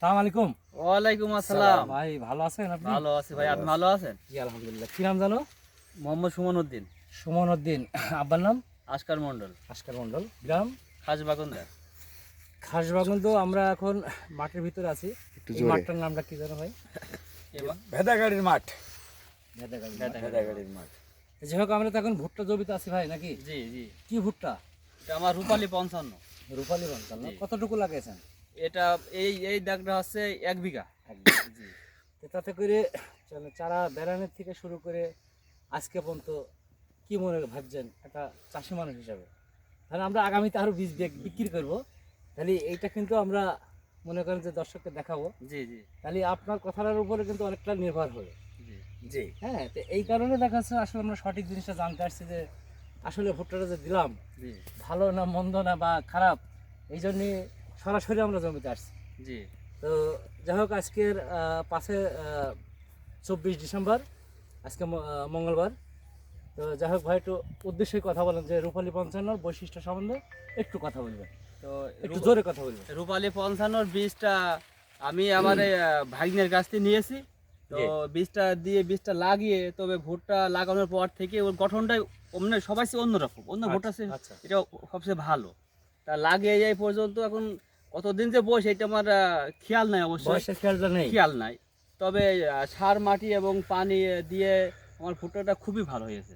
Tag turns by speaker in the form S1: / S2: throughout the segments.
S1: আসসালামু আলাইকুম।
S2: ওয়ালাইকুম আসসালাম।
S1: ভাই ভালো আছেন আপনি?
S2: ভালো আছি ভাই, আপনি ভালো আছেন?
S1: জি আলহামদুলিল্লাহ। কি নাম জানো?
S2: মোহাম্মদ সুমন উদ্দিন।
S1: সুমন উদ্দিন। আব্বার নাম?
S2: আশকার মন্ডল।
S1: আশকার মন্ডল। গ্রাম?
S2: খাসবাগন্দা।
S1: খাসবাগান। তো আমরা এখন মাঠের ভিতরে আছি। এই মাঠটার নামটা কি জানো ভাই?
S3: ভেদাগাড়ির মাঠ।
S2: ভেদাগাড়ির
S3: মাঠ।
S1: যাই হোক, আমরা তো এখন ভুট্টা জমিতে আছি ভাই, নাকি?
S2: জি জি।
S1: কি ভুট্টা?
S2: এটা আমার রূপালী 55।
S1: রূপালী বানতাল না?
S2: জি।
S1: কতটুকু লাগিয়েছেন?
S2: এটা এই এই দাগটা হচ্ছে 1 বিঘা। জি।
S1: তো তাতে করে চারা বেড়ানোর থেকে শুরু করে আজকে পর্যন্ত কি মনে ভাবছেন একটা চাষি মানুষ হিসাবে? তাহলে আমরা আগামীতে আরো বীজ বিক্রি করব, তাহলে এইটা কিন্তু আমরা মনে করেন যে দর্শককে দেখাবো,
S2: জি জি
S1: তাহলে আপনার কথাটার উপরে কিন্তু অনেকটা নির্ভর হবে।
S2: জি
S3: জি।
S1: হ্যাঁ, তো এই কারণে দেখা যাচ্ছে আসলে আমরা সঠিক জিনিসটা জানতে আসছি যে আসলে ভুট্টাটা যে দিলাম
S2: জি
S1: ভালো না মন্দ না বা খারাপ, এই জন্যে সরাসরি আমরা জমিতে আসছি।
S2: জি।
S1: তো যাই হোক, আজকের 24 ডিসেম্বর, আজকে মঙ্গলবার। তো যাই হোক ভাই, একটু উদ্দেশ্যে কথা বলেন যে রূপালী 55 বৈশিষ্ট্য সম্বন্ধে একটু কথা বলবেন,
S2: তো
S1: একটু জোরে কথা বলবেন।
S2: রূপালী 55 বীজটা আমি আমার এই, ভাগ্নের কাছ থেকে নিয়েছি। তো
S1: জি।
S2: বীজটা লাগিয়ে, তবে ভুট্টা লাগানোর পর থেকে ওর গঠনটাই মানে সবাই চেয়ে অন্যরকম, অন্য ভুট্টা চেয়ে
S1: আচ্ছা।
S2: এটা সবচেয়ে ভালো। তা লাগিয়ে এই পর্যন্ত এখন কতদিন যে বয়স এটা আমার খেয়াল নাই, অবশ্যই
S1: বয়সের খেয়ালটা নেই।
S2: খেয়াল নাই। তবে সার মাটি এবং পানি দিয়ে আমার ভুট্টাটা খুবই ভালো হয়েছে।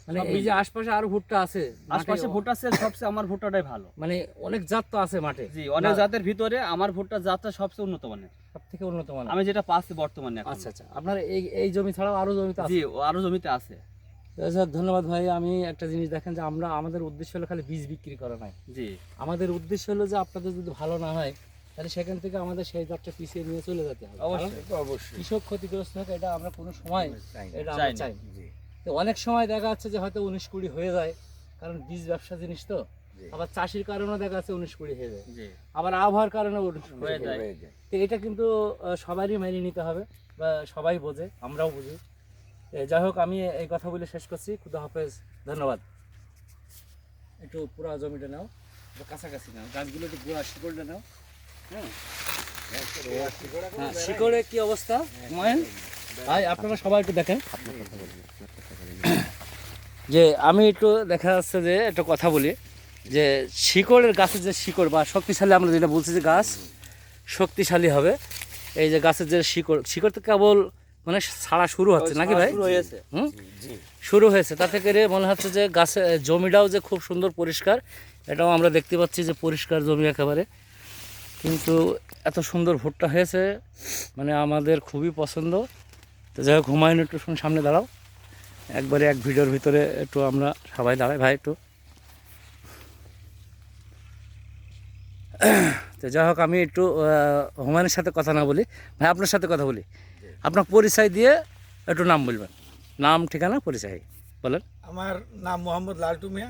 S1: মানে
S2: সব
S1: এই যে আশপাশে আরো ভুট্টা আছে
S2: আশপাশে
S1: মাঠে,
S2: ভুট্টা চেয়ে সবচেয়ে আমার ভুট্টাটাই ভালো।
S1: মানে অনেক জাত তো আছে মাঠে।
S2: জি, অনেক
S1: না,
S2: জাতের ভিতরে আমার ভুট্টার জাতটা সবচেয়ে উন্নত মানের,
S1: সব থেকে উন্নত মানের।
S2: আমি যেটা পাচ্ছি বর্তমানে এখন।
S1: আচ্ছা আচ্ছা, আপনার এই এই জমি ছাড়াও আরো জমিতে আছে?
S2: জি, আরো জমিতে আছে।
S1: যাক, ধন্যবাদ ভাই। আমি একটা জিনিস দেখেন যে আমাদের উদ্দেশ্য হলো খালি বীজ বিক্রি করা নয়,
S2: জি
S1: আমাদের উদ্দেশ্য হলো যে আপনাদের যদি ভালো না হয় তাহলে সেখান থেকে আমাদের সেই জাতটা পিছিয়ে নিয়ে চলে যেতে হবে।
S2: অবশ্যই।
S1: কারণ
S3: অবশ্যই।
S1: কৃষক ক্ষতিগ্রস্ত হোক, এটা আমরা কোনো সময় এটা আমরা
S2: চাই না।
S1: চাই না।
S3: জি।
S1: তো অনেক সময় দেখা যাচ্ছে যে হয়তো 19-20 হয়ে যায়, কারণ বীজ ব্যবসা জিনিস তো।
S3: জি।
S1: আবার চাষির কারণেও দেখা যাচ্ছে 19-20 হয়ে যায়,
S2: জি
S1: আবার আবহাওয়ার কারণে 19-20
S2: হয়ে
S1: হয়ে যায়।
S2: যায়।
S3: হয়ে যায়।
S1: তো এটা কিন্তু সবারই মেনে নিতে হবে, বা সবাই বোঝে, আমরাও বুঝি। যাই হোক, আমি এই কথা বলে শেষ করছি। খুদা হাফেজ, ধন্যবাদ। একটু পুরা জমিটা নাও, একটু কাছাকাছি নাও, গাছগুলো একটু গোড়া শিকড়টা নাও। হ্যাঁ হ্যাঁ, শিকড়ে কি অবস্থা হুমায়ুন ভাই, আপনারা সবাই একটু দেখেন যে আমি একটু দেখা যাচ্ছে যে একটা কথা বলি যে শিকড়ের, গাছের যে শিকড় বা শক্তিশালী, আমরা যেটা বলছি যে গাছ শক্তিশালী হবে, এই যে গাছের যে শিকড় তো কেবল মানে ছাড়া শুরু হচ্ছে নাকি ভাই?
S2: শুরু হয়েছে।
S1: হুম,
S3: জি।
S1: শুরু হয়েছে। তাতে করে মনে হচ্ছে যে গাছে জমিটাও যে খুব সুন্দর পরিষ্কার, এটাও আমরা দেখতে পাচ্ছি যে পরিষ্কার জমি একেবারে। কিন্তু এত সুন্দর ভুট্টা হয়েছে, মানে আমাদের খুবই পছন্দ। তো যাই হোক, হুমায়ুন একটু সামনে দাঁড়াও, একবারে এক ভিডিওর ভিতরে একটু আমরা সবাই দাঁড়াই ভাই একটু। তো যাই হোক, আমি একটু হুমায়ুনের সাথে কথা না বলি, ভাই আপনার সাথে কথা বলি। আপনার পরিচয় দিয়ে একটু নাম বলবেন, নাম ঠিকানা পরিচয় বলেন।
S3: আমার নাম মোহাম্মদ লালটু মিয়া,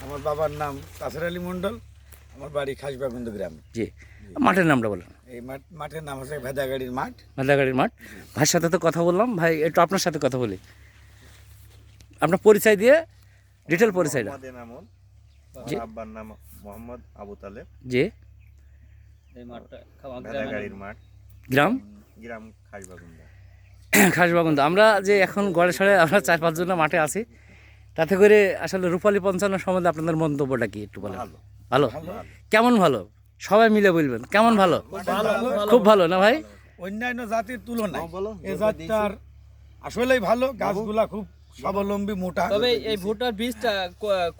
S3: আমার বাবার নাম কাসর আলী মন্ডল, আমার বাড়ি খাসবাগন্দ গ্রামে।
S1: জি, মাঠের নামটা বলেন।
S3: এই মাঠের নাম হচ্ছে ভেদাগাড়ির মাঠ।
S1: মেলাগাড়ির মাঠ। ভাইয়ের সাথে তো কথা বললাম, ভাই একটু আপনার সাথে কথা বলি। আপনার পরিচয় দিয়ে ডিটেল পরিচয়টা।
S4: মোহাম্মদ এনামুল,
S1: জি।
S4: আমার আব্বার নাম মোহাম্মদ আবু তালেব।
S1: জি।
S2: এই মাঠটা
S4: ভেদাগাড়ির মাঠ,
S1: গ্রাম
S4: গ্রাম খাসবাগুন্দা।
S1: খাসবাগন্ধ। আমরা যে এখন গড়ে সড়ে আমরা 4-5 জন মাঠে আছি, তাতে করে আসলে রূপালী 55 সম্বন্ধে আপনাদের মন্তব্যটা কি একটু বলেন।
S4: ভালো।
S1: ভালো? কেমন ভালো? সবাই মিলে বলবেন কেমন ভালো? খুব ভালো না ভাই?
S3: অন্যান্য জাতির তুলনায় এই জাতটার আসলেই ভালো, গাছগুলা খুব স্বাবলম্বী, মোটা।
S2: তবে এই ভুট্টার বীজটা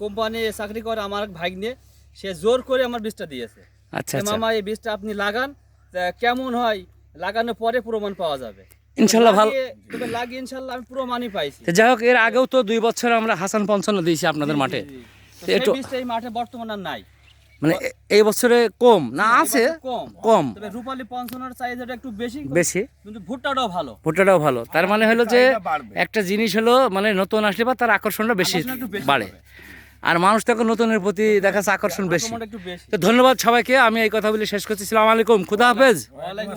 S2: কোম্পানি চাকরি করে আমার এক ভাগ্নে, সে জোর করে আমার বীজটা দিয়েছে।
S1: আচ্ছা
S2: যে
S1: আচ্ছা,
S2: মামা এই বীজটা আপনি লাগান, তা কেমন হয় লাগানোর পরে প্রমাণ পাওয়া যাবে।
S1: ইনশাল্লাহ ভালো।
S2: তবে লাগিয়ে ইনশাল্লাহ আমি প্রমাণই পাইছি।
S1: তো যাই হোক, এর আগেও তো 2 বছর আমরা হাসান 55 দিয়েছি আপনাদের মাঠে।
S2: জি, জি। তো
S1: তো
S2: সেই
S1: একটু
S2: বীজটা এই মাঠে বর্তমানে আর নাই,
S1: মানে এই বছরে কম না আছে?
S2: এবছর কম
S1: কম
S2: তবে রূপালী 55 চাহিদাটা একটু বেশি,
S1: বেশি,
S2: কিন্তু ভুট্টাটাও ভালো।
S1: ভুট্টাটাও ভালো। তার মানে হলো যে
S3: চাহিদা বাড়বে।
S1: একটা জিনিস হলো মানে নতুন আসলে বা তার আকর্ষণটা বেশি
S2: আকর্ষণ একটু বেশি
S1: বাড়ে,
S2: হবে।
S1: আর মানুষ তো এখন নতুনের প্রতি দেখা যাচ্ছে আকর্ষণ বেশি।
S2: আকর্ষণটা একটু বেশি।
S1: তো ধন্যবাদ সবাইকে, আমি এই কথা বলে শেষ করছি। আসসালামু আলাইকুম, খুদা হাফেজ।
S2: ওয়ালাইকুম